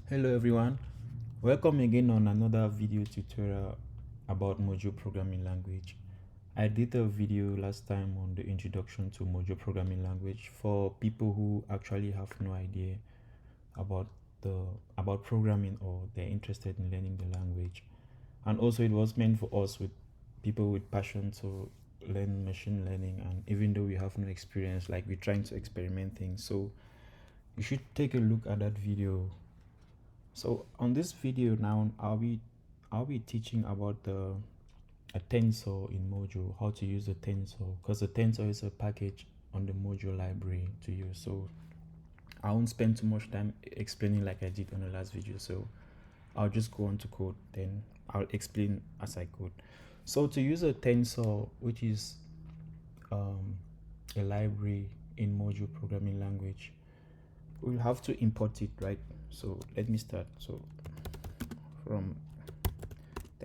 Hello everyone, welcome again on another video tutorial about Mojo programming language. I did a video last time on the introduction to Mojo programming language for people who actually have no idea about the about programming or they're interested in learning the language. And also it was meant for us with people with passion to learn machine learning, and even though we have no experience, like we're trying to experiment things. So you should take a look at that video. So on this video now, I'll be teaching about a tensor in Mojo, how to use a tensor, because a tensor is a package on the Mojo library to use. So I won't spend too much time explaining like I did on the last video. So I'll just go on to code, then I'll explain as I code. So to use a tensor, which is a library in Mojo programming language, we'll have to import it, right? So let me start. So from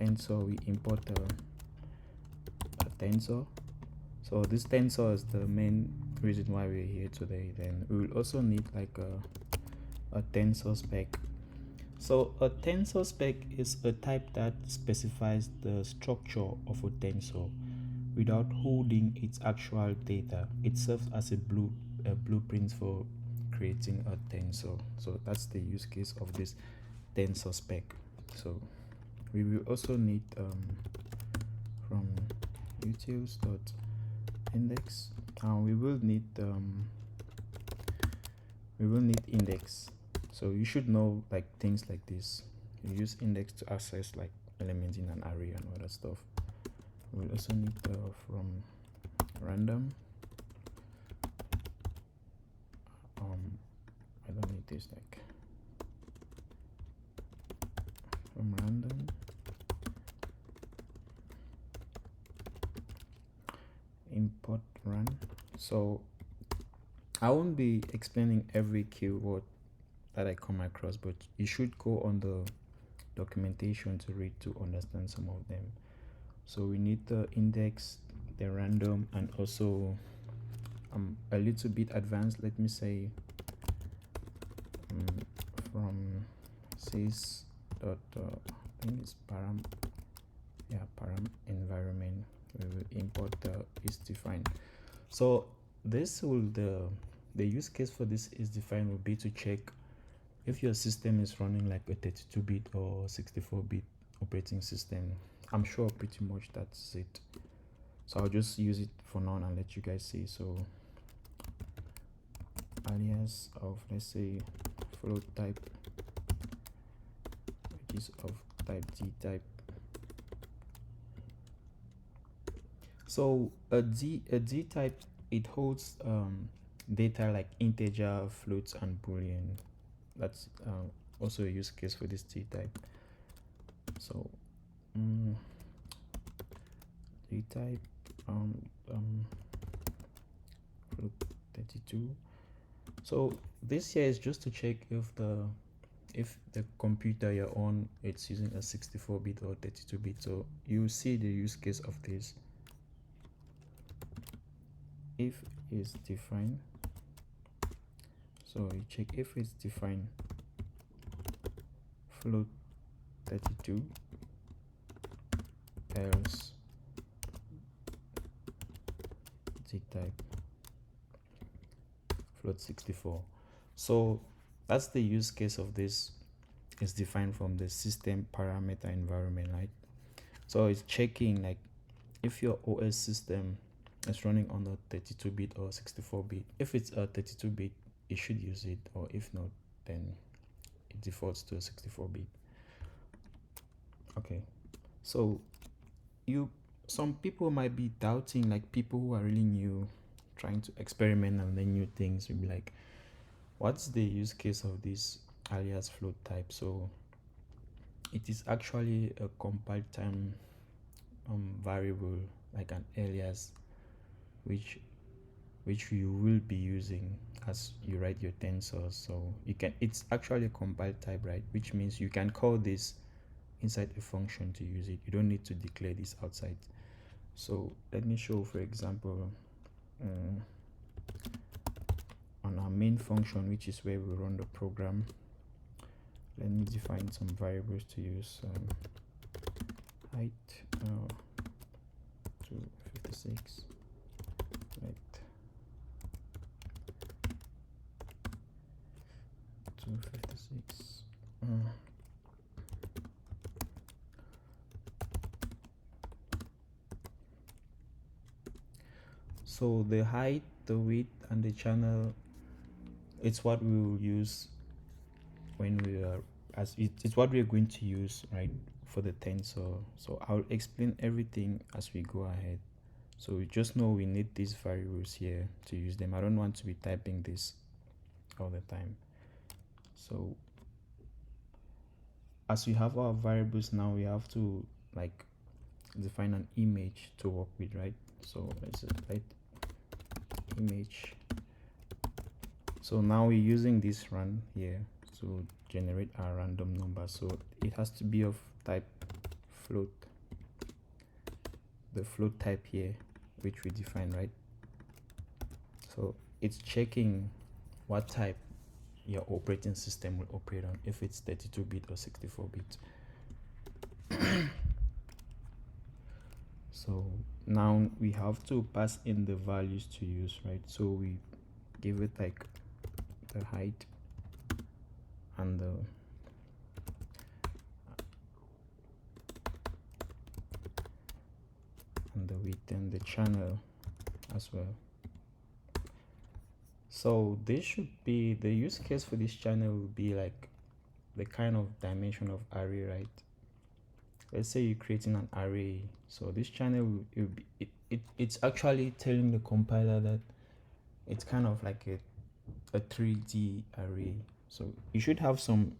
tensor we import a tensor. So this tensor is the main reason why we're here today. Then we will also need like a tensor spec. So a tensor spec is a type that specifies the structure of a tensor without holding its actual data. It serves as a blueprint for creating a tensor. So that's the use case of this tensor spec. So we will also need from utils.index, and we will need index. So you should know like things like this. You use index to access like elements in an array and other stuff. We'll also need from random. I don't need this, like from random import run. So I won't be explaining every keyword that I come across, but you should go on the documentation to read to understand some of them. So we need the index, the random, and also a little bit advanced, let me say, from sys dot I think it's param environment. We will import the is defined. So this will the use case for this is defined will be to check if your system is running like a 32-bit or 64-bit operating system. I'm sure pretty much that's it. So I'll just use it for now and let you guys see. So alias of, let's say, float type, which is of type D type. So a D type, it holds data like integer, floats, and boolean. That's also a use case for this D type. So D type float 32. So this here is just to check if the computer you're on, it's using a 64-bit or 32-bit. So you see the use case of this. If is defined, so you check if it's defined float 32, else D type float 64. So that's the use case of this. Is defined from the system parameter environment, right? So it's checking like if your OS system is running on a 32-bit or 64-bit. If it's a 32-bit, it should use it, or if not, then it defaults to a 64-bit. Okay, so some people might be doubting, like people who are really new, trying to experiment and learn new things, will be like, what's the use case of this alias float type? So it is actually a compile time variable, like an alias, which you will be using as you write your tensors. So it's actually a compile type, right? Which means you can call this inside a function to use it. You don't need to declare this outside. So let me show, for example, on our main function, which is where we run the program. let me define some variables to use. Height 256, right, 256. So the height, the width, and the channel, it's what we will use when we are, it's what we are going to use, right, for the tensor. So I'll explain everything as we go ahead. So we just know we need these variables here to use them. I don't want to be typing this all the time. So as we have our variables now, we have to like define an image to work with, right? So let's write image. So now we're using this run here to generate our random number. So it has to be of type float, the float type here, which we define, right? So it's checking what type your operating system will operate on, if it's 32-bit or 64-bit. So now we have to pass in the values to use, right? So we give it like the height and the width and the channel as well. So this should be the use case for this channel will be like the kind of dimension of array, right? Let's say you're creating an array. So this channel will be, it's actually telling the compiler that it's kind of like a 3D array. So you should have some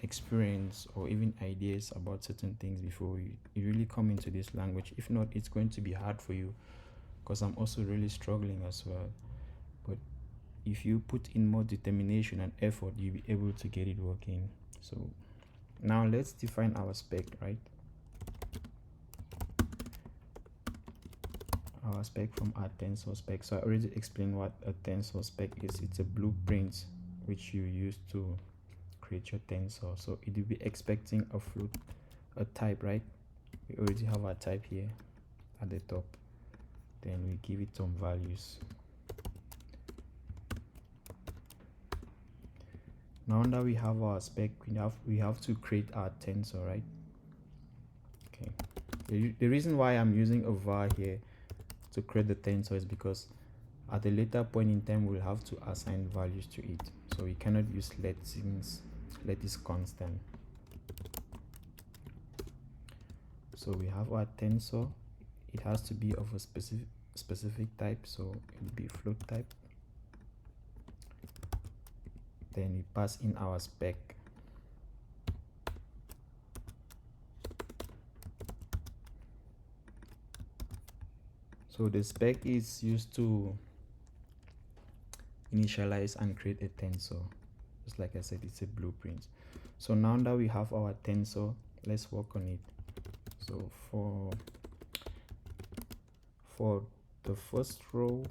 experience or even ideas about certain things before you really come into this language. If not, it's going to be hard for you, because I'm also really struggling as well. But if you put in more determination and effort, you'll be able to get it working. So now let's define our spec, right? Our spec from our tensor spec. So I already explained what a tensor spec is. It's a blueprint which you use to create your tensor. So it will be expecting a float, a type, right? We already have our type here at the top. Then we give it some values. Now that we have our spec, we have to create our tensor, right? Okay. The reason why I'm using a var here to create the tensor is because at a later point in time we'll have to assign values to it. So we cannot use let is constant. So we have our tensor. It has to be of a specific type, so it will be float type. Then we pass in our spec. So the spec is used to initialize and create a tensor. Just like I said, it's a blueprint. So now that we have our tensor, let's work on it. So for the first row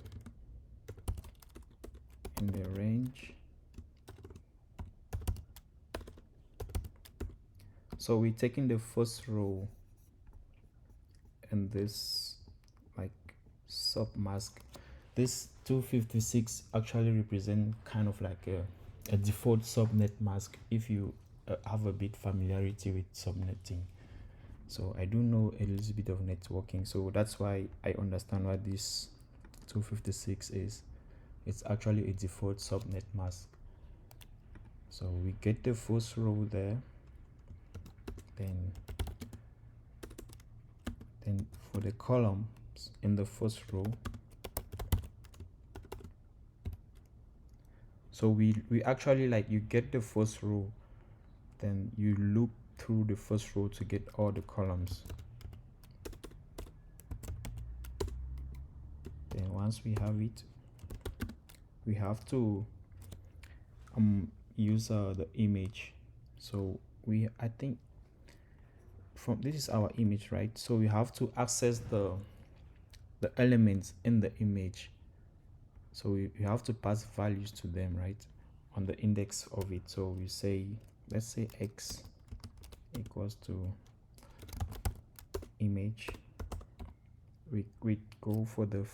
in the range, so we're taking the first row and this like submask. This 256 actually represent kind of like a default subnet mask if you have a bit familiarity with subnetting. So I do know a little bit of networking, so that's why I understand what this 256 is. It's actually a default subnet mask. So we get the first row there, then for the columns in the first row, so we actually, like, you get the first row, then you loop through the first row to get all the columns. Then once we have it, we have to use the image. So I think from this is our image, right? So we have to access the elements in the image. So we have to pass values to them, right, on the index of it. So we say let's say x equals to image. We go for the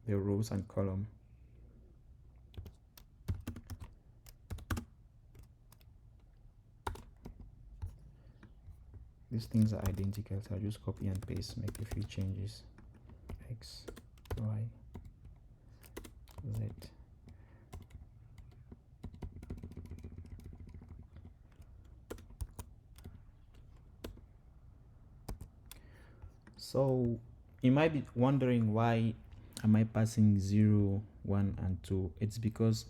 rows and column. These things are identical, so I'll just copy and paste, make a few changes. X, Y, Z. So you might be wondering, why am I passing 0, 1 and 2? It's because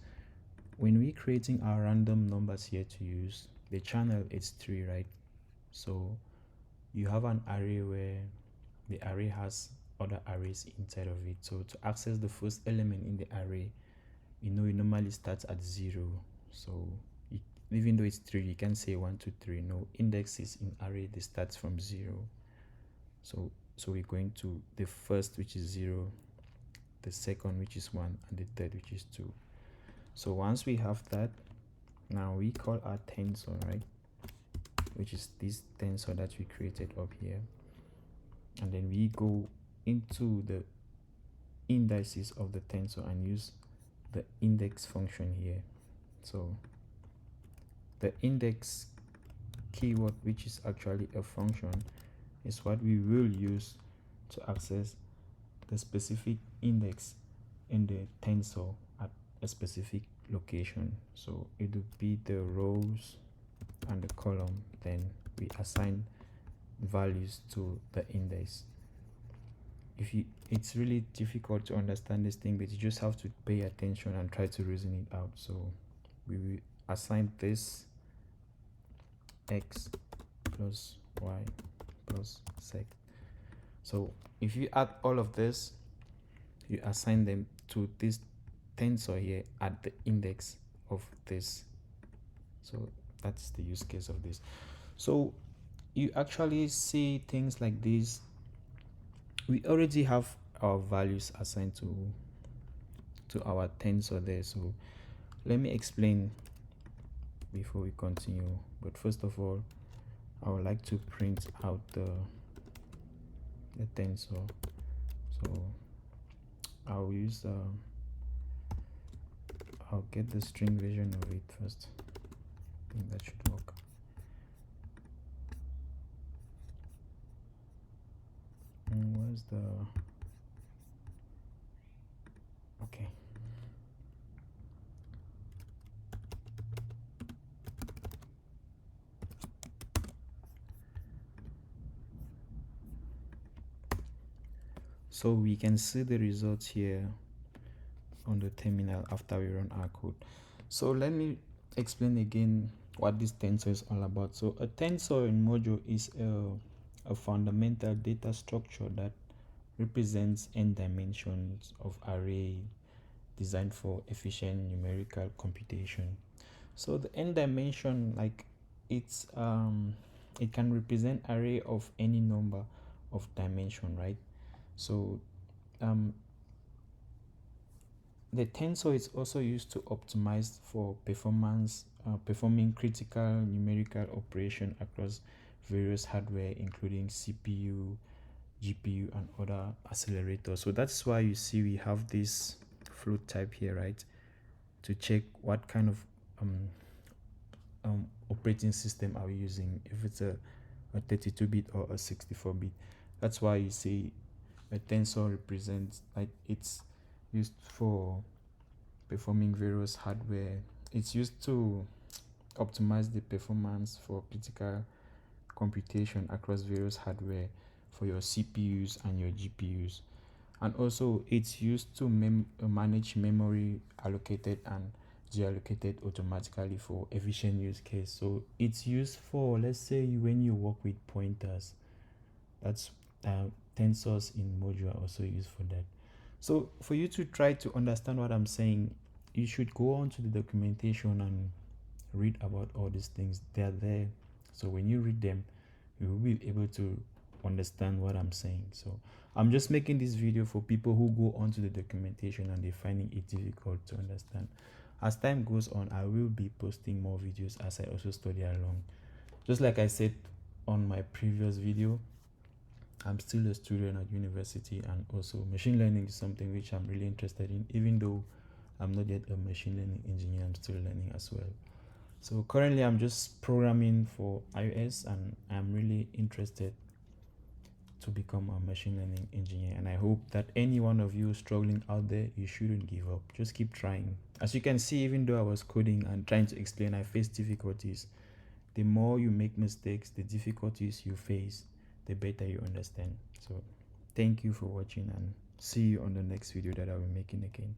when we're creating our random numbers here to use, the channel is 3, right? So you have an array where the array has other arrays inside of it. So to access the first element in the array, it normally starts at 0. So even though it's 3, you can say 1, 2, 3. No, indexes in array, they start from 0. So we're going to the first, which is 0, the second, which is 1, and the third, which is 2. So once we have that, now we call our tensor, right? Which is this tensor that we created up here. And then we go into the indices of the tensor and use the index function here. So the index keyword, which is actually a function, is what we will use to access the specific index in the tensor at a specific location. So it would be the rows and the column. Then we assign values to the index. It's really difficult to understand this thing, but you just have to pay attention and try to reason it out. So we will assign this x plus y plus z. So if you add all of this, you assign them to this tensor here at the index of this. So that's the use case of this. So you actually see things like this. We already have our values assigned to our tensor there. So let me explain before we continue. But first of all, I would like to print out the tensor. So I'll use I'll get the string version of it first. I think that should work. And where's the okay. So we can see the results here on the terminal after we run our code. So let me explain again what this tensor is all about. So a tensor in Mojo is a fundamental data structure that represents n dimensions of array designed for efficient numerical computation. So the n dimension, like it can represent array of any number of dimension, right? So the tensor is also used to optimize for performance, performing critical numerical operation across various hardware, including CPU, GPU, and other accelerators. So that's why you see we have this float type here, right? To check what kind of operating system are we using, if it's a 32-bit or a 64-bit. That's why you see a tensor represents, like, it's used for performing various hardware. It's used to optimize the performance for critical computation across various hardware for your CPUs and your GPUs. And also it's used to manage memory allocated and deallocated automatically for efficient use case. So it's used for, let's say, when you work with pointers. That's tensors in Mojo are also used for that. So for you to try to understand what I'm saying, you should go on to the documentation and read about all these things. They're there. So when you read them, you will be able to understand what I'm saying. So I'm just making this video for people who go onto the documentation and they're finding it difficult to understand. As time goes on, I will be posting more videos as I also study along. Just like I said on my previous video, I'm still a student at university, and also machine learning is something which I'm really interested in. Even though I'm not yet a machine learning engineer, I'm still learning as well. So currently I'm just programming for iOS, and I'm really interested to become a machine learning engineer. And I hope that any one of you struggling out there, you shouldn't give up. Just keep trying. As you can see, even though I was coding and trying to explain, I faced difficulties. The more you make mistakes, the difficulties you face, the better you understand. So thank you for watching, and see you on the next video that I'll be making again.